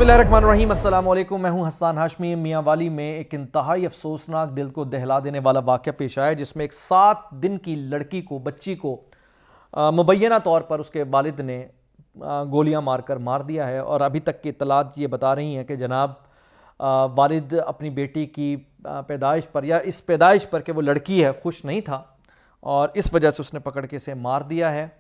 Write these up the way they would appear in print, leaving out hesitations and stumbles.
बिस्मिल्लाहिर्रहमानिर्रहीम, अस्सलाम वालेकुम। मैं हूं हसन हाशमी। मियां वाली में एक इंतहाई अफसोसनाक, दिल को दहला देने वाला वाक़या पेश आया, जिसमें एक 7 दिन की लड़की को, बच्ची को मुबैना तौर पर उसके वालिद ने गोलियां मारकर मार दिया है। और अभी तक की इत्तलात ये बता रही हैं कि जनाब वालिद अपनी बेटी की पैदाइश पर, या इस पैदाइश पर कि वो लड़की है, खुश नहीं था और इस वजह से उसने पकड़ के इसे मार दिया है।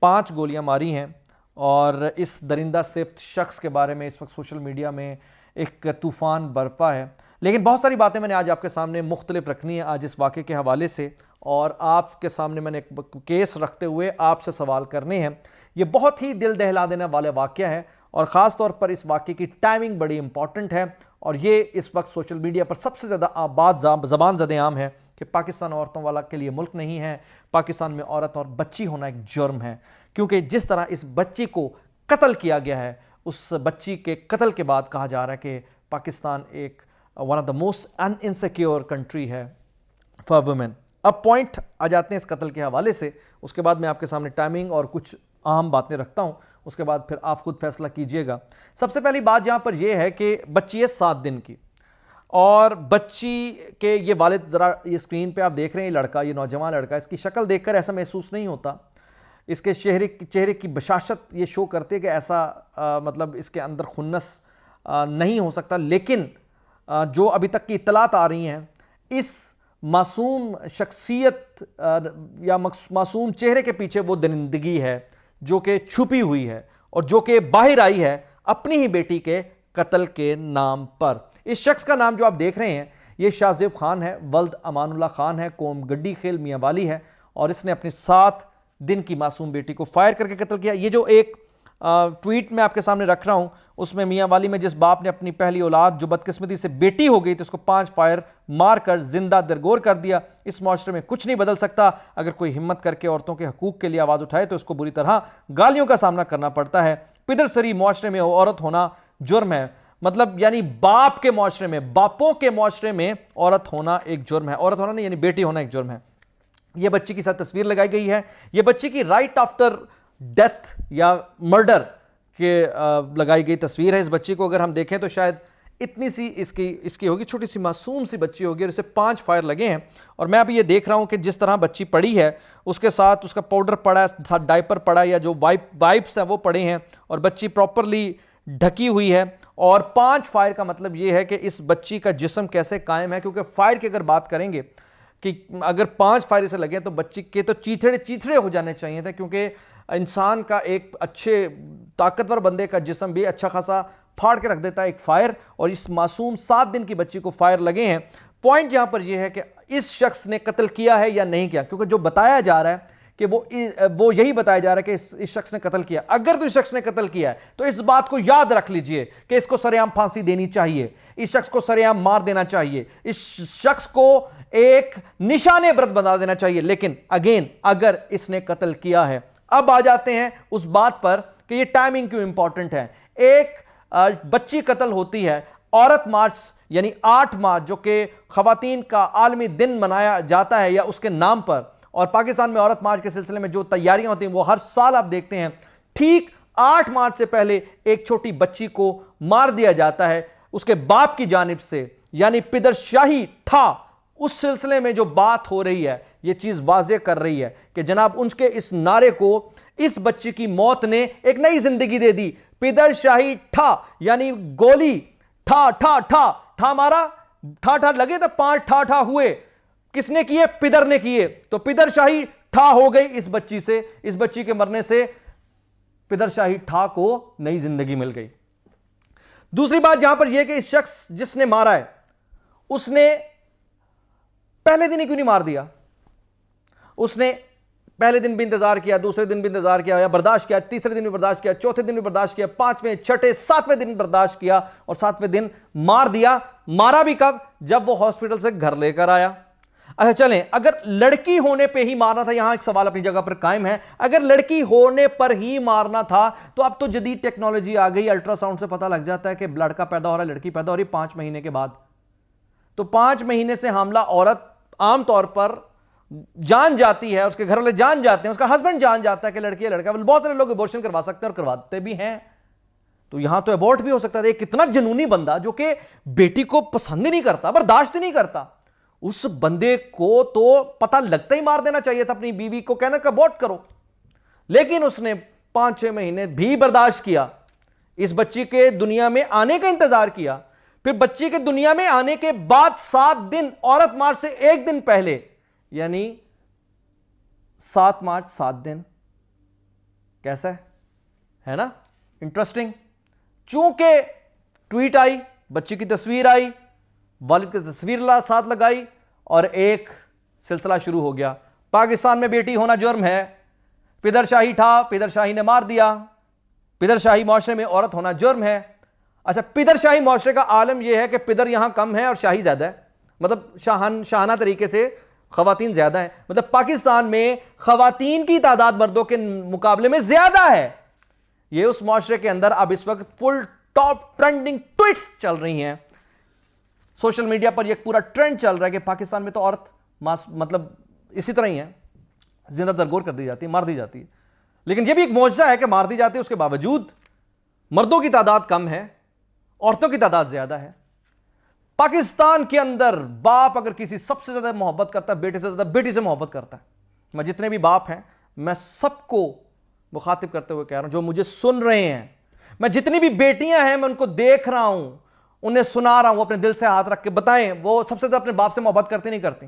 5 गोलियां मारी हैं। और इस दरिंदा सिफ्त शख्स के बारे में इस वक्त सोशल मीडिया में एक तूफ़ान बरपा है। लेकिन बहुत सारी बातें मैंने आज आपके सामने मुख्तलिफ रखनी है आज इस वाक़े के हवाले से, और आपके सामने मैंने एक केस रखते हुए आपसे सवाल करने हैं। ये बहुत ही दिल दहला देने वाला वाक़या है और ख़ास तौर पर इस वाक़े की टाइमिंग बड़ी इंपॉर्टेंट है। और ये इस वक्त सोशल मीडिया पर सबसे ज़्यादा बात ज़बान ज़द-ए-आम है कि पाकिस्तान औरतों वाला के लिए मुल्क नहीं है। पाकिस्तान में औरत और बच्ची होना एक जुर्म है, क्योंकि जिस तरह इस बच्ची को कत्ल किया गया है, उस बच्ची के कत्ल के बाद कहा जा रहा है कि पाकिस्तान एक one of the most unsecure country है फॉर वुमेन। अब पॉइंट आ जाते हैं इस कत्ल के हवाले से, उसके बाद मैं आपके सामने टाइमिंग और कुछ अहम बातें रखता हूं, उसके बाद फिर आप खुद फैसला कीजिएगा। सबसे पहली बात यहां पर यह है कि बच्ची है 7 दिन की, और बच्ची के ये वालिद, ज़रा ये स्क्रीन पे आप देख रहे हैं, लड़का, ये नौजवान लड़का, इसकी शक्ल देखकर ऐसा महसूस नहीं होता, इसके चेहरे की बशाशत ये शो करते कि ऐसा मतलब इसके अंदर खुन्नस नहीं हो सकता। लेकिन जो अभी तक की इत्तलात आ रही हैं, इस मासूम शख्सियत या मासूम चेहरे के पीछे वो दरिंदगी है जो कि छुपी हुई है और जो कि बाहर आई है अपनी ही बेटी के कत्ल के नाम पर। इस शख्स का नाम जो आप देख रहे हैं, ये शाहजेब खान है, वल्द अमानुल्लाह खान है, कौम गड्डी खेल मियाँ वाली है, और इसने अपनी 7 दिन की मासूम बेटी को फायर करके कत्ल किया। ये जो एक ट्वीट मैं आपके सामने रख रहा हूं, उसमें मियाँ वाली में जिस बाप ने अपनी पहली औलाद जो बदकिस्मती से बेटी हो गई तो उसको 5 फायर मारकर जिंदा दरगोर कर दिया। इस माशरे में कुछ नहीं बदल सकता। अगर कोई हिम्मत करके औरतों के हकूक के लिए आवाज़ उठाए तो उसको बुरी तरह गालियों का सामना करना पड़ता है। पिदरसरी माशरे में औरत होना जुर्म है, मतलब यानी बाप के माशरे में, बापों के माशरे में औरत होना एक जुर्म है। औरत होना नहीं, यानी बेटी होना एक जुर्म है। यह बच्ची के साथ तस्वीर लगाई गई है। यह बच्ची की राइट आफ्टर डेथ या मर्डर के लगाई गई तस्वीर है। इस बच्ची को अगर हम देखें तो शायद इतनी सी इसकी होगी, छोटी सी मासूम सी बच्ची होगी, और इसे 5 फायर लगे हैं। और मैं अभी ये देख रहा हूं कि जिस तरह बच्ची पड़ी है, उसके साथ उसका पाउडर पड़ा है, साथ डायपर पड़ा है, या जो वाइप्स हैं वो पड़े हैं, और बच्ची प्रॉपरली ढकी हुई है। और 5 फायर का मतलब ये है कि इस बच्ची का जिस्म कैसे कायम है, क्योंकि फायर की अगर बात करेंगे कि अगर 5 फायर से लगे तो बच्ची के तो चीथड़े हो जाने चाहिए थे, क्योंकि इंसान का एक अच्छे ताकतवर बंदे का जिस्म भी अच्छा खासा फाड़ के रख देता है एक फायर, और इस मासूम 7 दिन की बच्ची को फायर लगे हैं। पॉइंट यहां पर यह है कि इस शख्स ने कत्ल किया है या नहीं किया, क्योंकि जो बताया जा रहा है कि वो यही बताया जा रहा है कि इस शख्स ने कत्ल किया। अगर तो इस शख्स ने कत्ल किया है तो इस बात को याद रख लीजिए कि इसको सरेआम फांसी देनी चाहिए, इस शख्स को सरेआम मार देना चाहिए, इस शख्स को एक निशाने बरत बना देना चाहिए। लेकिन अगेन, अगर इसने कत्ल किया है, अब आ जाते हैं उस बात पर कि ये टाइमिंग क्यों इंपॉर्टेंट है। एक बच्ची कत्ल होती है, औरत मार्च यानी 8 मार्च, जो कि खवातीन का आलमी दिन मनाया जाता है या उसके नाम पर, और पाकिस्तान में औरत मार्च के सिलसिले में जो तैयारियां होती हैं वो हर साल आप देखते हैं। ठीक 8 मार्च से पहले एक छोटी बच्ची को मार दिया जाता है उसके बाप की जानिब से, यानी पिदरशाही था। उस सिलसिले में जो बात हो रही है, यह चीज वाज़ेह कर रही है कि जनाब उनके इस नारे को, इस बच्ची की मौत ने एक नई जिंदगी दे दी। पिदरशाही ठा, यानी गोली ठा ठा ठा ठा मारा, ठा ठा लगे तो 5 ठा ठा हुए। किसने किए? पिदर ने किए। तो पिदरशाही ठा हो गई इस बच्ची से। इस बच्ची के मरने से पिदरशाही ठा को नई जिंदगी मिल गई। दूसरी बात यहां पर यह कि इस शख्स जिसने मारा है, उसने पहले दिन ही क्यों नहीं मार दिया? उसने पहले दिन भी इंतजार किया, दूसरे दिन भी इंतजार किया या बर्दाश्त किया, तीसरे दिन भी बर्दाश्त किया, चौथे दिन भी बर्दाश्त किया, 5वें, 6ठे, 7वें दिन बर्दाश्त किया, और 7वें दिन मार दिया। मारा भी कब? जब वो हॉस्पिटल से घर लेकर आया। अच्छा चलें, अगर लड़की होने पे ही मारना था, यहां एक सवाल अपनी जगह पर कायम है, अगर लड़की होने पर ही मारना था तो अब तो जदीद टेक्नोलॉजी आ गई, अल्ट्रासाउंड से पता लग जाता है कि लड़का पैदा हो रहा है, लड़की पैदा हो रही है 5 महीने के बाद। तो 5 महीने से हामला औरत आमतौर पर जान जाती है, उसके घर वाले जान जाते हैं, उसका हस्बैंड जान जाता है कि लड़की है लड़का। बहुत सारे लोग अबॉर्शन करवा सकते हैं और करवाते भी हैं। तो यहां तो अबॉर्ट भी हो सकता था। एक कितना जुनूनी बंदा जो कि बेटी को पसंद ही नहीं करता, बर्दाश्त ही नहीं करता, उस बंदे को तो पता लगता ही मार देना चाहिए था, अपनी बीवी को कहना कि अबॉर्ट करो। लेकिन उसने 5-6 महीने भी बर्दाश्त किया, इस बच्ची के दुनिया में आने का इंतजार किया। फिर बच्ची के दुनिया में आने के बाद 7 दिन, औरत मार्च से 1 दिन पहले, यानी 7 मार्च 7 दिन। कैसा है ना, इंटरेस्टिंग। चूंकि ट्वीट आई, बच्ची की तस्वीर आई, वालिद की तस्वीर साथ लगाई और एक सिलसिला शुरू हो गया। पाकिस्तान में बेटी होना जुर्म है, पिदरशाही था, पिदरशाही ने मार दिया, पिदरशाही माशरे में औरत होना जुर्म है। अच्छा, पिदरशाही माशरे का आलम यह है कि पिदर यहां कम है और शाही ज्यादा है, मतलब शाहाना तरीके से खवातीन ज्यादा है। मतलब पाकिस्तान में खवातीन की तादाद मर्दों के मुकाबले में ज्यादा है। यह उस माशरे के अंदर अब इस वक्त फुल टॉप ट्रेंडिंग ट्वीट्स चल रही हैं। सोशल मीडिया पर यह पूरा ट्रेंड चल रहा है कि पाकिस्तान में तो औरत मतलब इसी तरह ही है, जिंदा दरगोर कर दी जाती है, मार दी जाती है। लेकिन यह भी एक मौजज़ा है कि मार दी जाती है, उसके बावजूद मर्दों की तादाद कम है, औरतों की तादाद ज्यादा है। पाकिस्तान के अंदर बाप अगर किसी सबसे ज्यादा मोहब्बत करता है, बेटे से ज्यादा बेटी से मोहब्बत करता है। मैं जितने भी बाप हैं, मैं सबको मुखातिब करते हुए कह रहा हूं, जो मुझे सुन रहे हैं, मैं जितनी भी बेटियां हैं मैं उनको देख रहा हूं, उन्हें सुना रहा हूं, अपने दिल से हाथ रख के बताएं वो सबसे ज्यादा अपने बाप से मोहब्बत करती नहीं करती।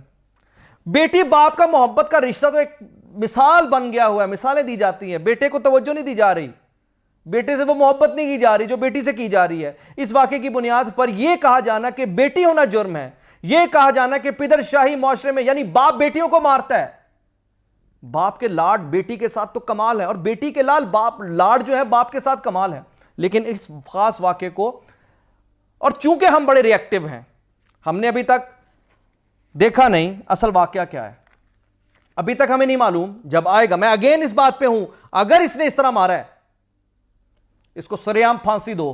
बेटी बाप का मोहब्बत का रिश्ता तो एक मिसाल बन गया हुआ है, मिसालें दी जाती हैं, बेटे को तवज्जो नहीं दी जा रही, बेटे से वो मोहब्बत नहीं की जा रही जो बेटी से की जा रही है। इस वाक़े की बुनियाद पर यह कहा जाना कि बेटी होना जुर्म है, यह कहा जाना कि पिदरशाही माशरे में, यानी बाप बेटियों को मारता है। बाप के लाड बेटी के साथ तो कमाल है, और बेटी के लाड जो है बाप के साथ कमाल है। लेकिन इस खास वाक़े को, और चूंकि हम बड़े रिएक्टिव हैं, हमने अभी तक देखा नहीं असल वाक़या क्या है, अभी तक हमें नहीं मालूम। जब आएगा, मैं अगेन इस बात पे हूं, अगर इसने इस तरह मारा है, इसको सरेआम फांसी दो,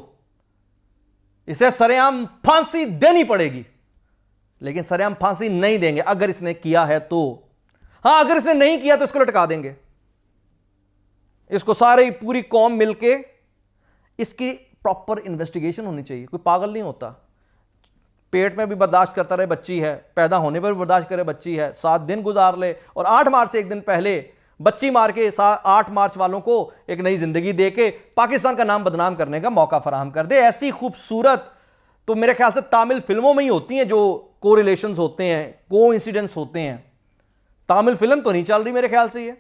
इसे सरेआम फांसी देनी पड़ेगी। लेकिन सरेआम फांसी नहीं देंगे अगर इसने किया है तो। हां, अगर इसने नहीं किया तो इसको लटका देंगे। इसको सारी पूरी कौम मिलके, इसकी प्रॉपर इन्वेस्टिगेशन होनी चाहिए। कोई पागल नहीं होता, पेट में भी बर्दाश्त करता रहे बच्ची है, पैदा होने पर भी बर्दाश्त करे बच्ची है, 7 दिन गुजार ले और 8 मार्च से 1 दिन पहले बच्ची मार के 8 मार्च वालों को एक नई जिंदगी दे के पाकिस्तान का नाम बदनाम करने का मौका फराहम कर दे। ऐसी खूबसूरत तो मेरे ख्याल से तामिल फिल्मों में ही होती हैं, जो को रिलेशंस होते हैं, को इंसिडेंट्स होते हैं। तामिल फिल्म तो नहीं चल रही मेरे ख्याल से ये।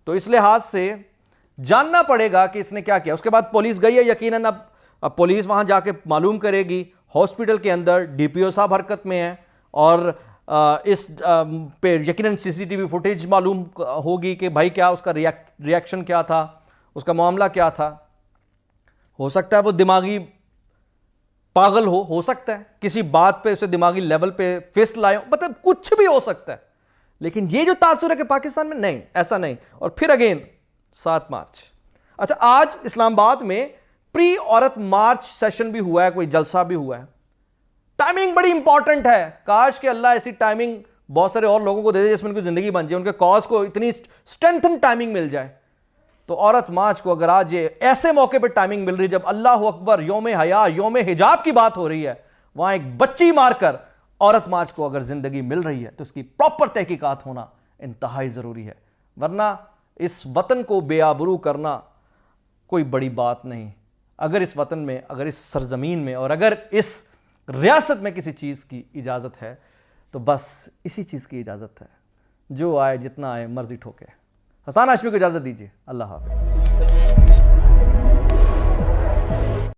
तो इस लिहाज से जानना पड़ेगा कि इसने क्या किया। उसके बाद पुलिस गई है, यकीनन अब पुलिस वहां जाके मालूम करेगी। हॉस्पिटल के अंदर डीपीओ साहब हरकत में है और इस पे यकीनन सीसीटीवी फुटेज मालूम होगी कि भाई क्या उसका रिएक्शन क्या था, उसका मामला क्या था। हो सकता है वो दिमागी पागल हो सकता है किसी बात पे उसे दिमागी लेवल पे फिस्ट लाए, मतलब कुछ भी हो सकता है। लेकिन ये जो तासुर है कि पाकिस्तान में नहीं, ऐसा नहीं। और फिर अगेन 7 मार्च। अच्छा, आज इस्लामाबाद में प्री औरत मार्च सेशन भी हुआ है, कोई जलसा भी हुआ है। टाइमिंग बड़ी इंपॉर्टेंट है। काश कि अल्लाह ऐसी टाइमिंग बहुत सारे और लोगों को दे दे जिसमें उनकी जिंदगी बन जाए, उनके कॉज को इतनी स्ट्रेंथन टाइमिंग मिल जाए। तो औरत मार्च को अगर आज ये ऐसे मौके पर टाइमिंग मिल रही है जब अल्लाह अकबर, योम हया, योम हिजाब की बात हो रही है, वहां एक बच्ची मारकर औरत मार्च को अगर जिंदगी मिल रही है तो इसकी प्रॉपर तहकीकात होना इंतहाई जरूरी है। वरना इस वतन को बेआबरू करना कोई बड़ी बात नहीं। अगर इस वतन में, अगर इस सरजमीन में और अगर इस रियासत में किसी चीज़ की इजाज़त है तो बस इसी चीज़ की इजाज़त है। जो आए जितना आए मर्जी ठोके। हसन हाशमी को इजाज़त दीजिए। अल्लाह हाफ़िज़।